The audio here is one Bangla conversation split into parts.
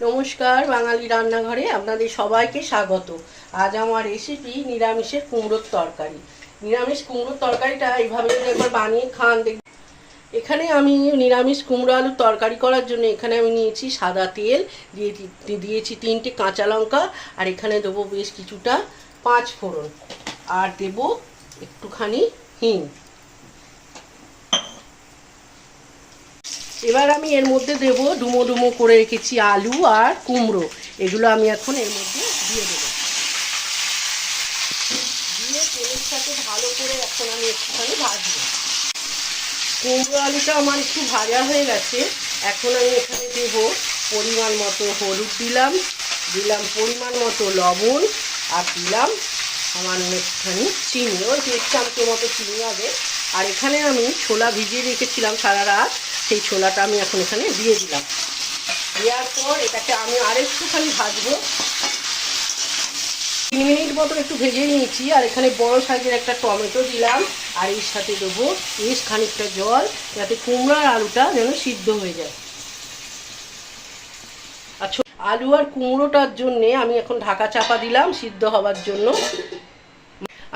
নমস্কার, বাঙালি রান্নাঘরে আপনাদের সবাইকে স্বাগত। আজ আমার রেসিপি নিরামিষের কুমড়োর তরকারি। নিরামিষ কুমড়োর তরকারিটা এইভাবে যদি একবার বানিয়ে খান দেখবেন। এখানে আমি নিরামিষ কুমড়ো আলুর তরকারি করার জন্য এখানে আমি নিয়েছি সাদা তেল, দিয়েছি 3টে কাঁচা লঙ্কা, আর এখানে দেবো বেশ কিছুটা 5 ফোড়ন, আর দেবো একটুখানি হিং। এবার আমি এর মধ্যে দেব ডুমো ডুমো করে রেখেছি আলু আর কুমড়ো, এগুলো আমি এখন এর মধ্যে দিয়ে দেবো। দিয়ে তেলের সাথে ভালো করে এখন আমি একটুখানি ভাজবো। কুমড়ো আলুটা আমার একটু ভাজা হয়ে গেছে। এখন আমি এখানে দেব পরিমাণ মতো হলুদ, দিলাম পরিমাণ মতো লবণ, আর দিলাম সামান্য একটুখানি চিনি, ওই 1 চামচের মতো চিনি হবে। আর এখানে আমি ছোলা ভিজিয়ে রেখেছিলাম সারা রাত, সেই ছোলাটা আমি এখন এখানে দিয়ে দিলাম। দেওয়ার পর এটাকে আমি আরেকটুখানি ভাজবো। 3 মিনিট মতো একটু ভেজে নিয়েছি। আর এখানে বড় সাইজের একটা টমেটো দিলাম, আর এর সাথে দেবো বেশ খানিকটা জল, যাতে কুমড়ার আলুটা যেন সিদ্ধ হয়ে যায়। আচ্ছা, আলু আর কুমড়োটার জন্যে আমি এখন ঢাকা চাপা দিলাম সিদ্ধ হবার জন্য।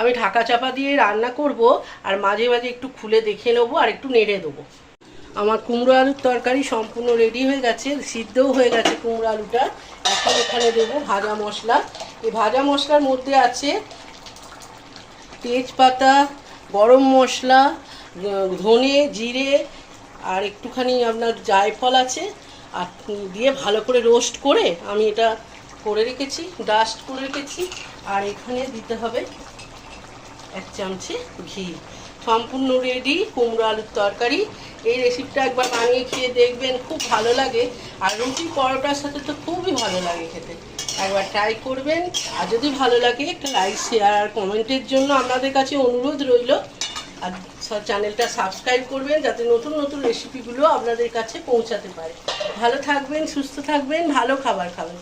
আমি ঢাকা চাপা দিয়ে রান্না করব, আর মাঝে মাঝে একটু খুলে দেখে নেবো আর একটু নেড়ে দেবো। আমার কুমড়ো আলুর তরকারি সম্পূর্ণ রেডি হয়ে গেছে, সিদ্ধও হয়ে গেছে কুমড়ো আলুটা। এখন এখানে দেবো ভাজা মশলা। এই ভাজা মশলার মধ্যে আছে তেজপাতা, গরম মশলা, ধনে, জিরে, আর একটুখানি আপনার জায়ফল আছে, আর দিয়ে ভালো করে রোস্ট করে আমি এটা করে রেখেছি, ডাস্ট করে রেখেছি। আর এখানে দিতে হবে 1 চামচে ঘি। সম্পূর্ণ রেডি কুমড়ো আলুর তরকারি। এই রেসিপিটা একবার বানিয়ে খেয়ে দেখবেন, খুব ভালো লাগে। আর রুটি পরোটার সাথে তো খুবই ভালো লাগে খেতে। একবার ট্রাই করবেন, আর যদি ভালো লাগে একটা লাইক, শেয়ার আর কমেন্টের জন্য আপনাদের কাছে অনুরোধ রইল। আর চ্যানেলটা সাবস্ক্রাইব করবেন, যাতে নতুন নতুন রেসিপিগুলো আপনাদের কাছে পৌঁছাতে পারে। ভালো থাকবেন, সুস্থ থাকবেন, ভালো খাবার খাবেন।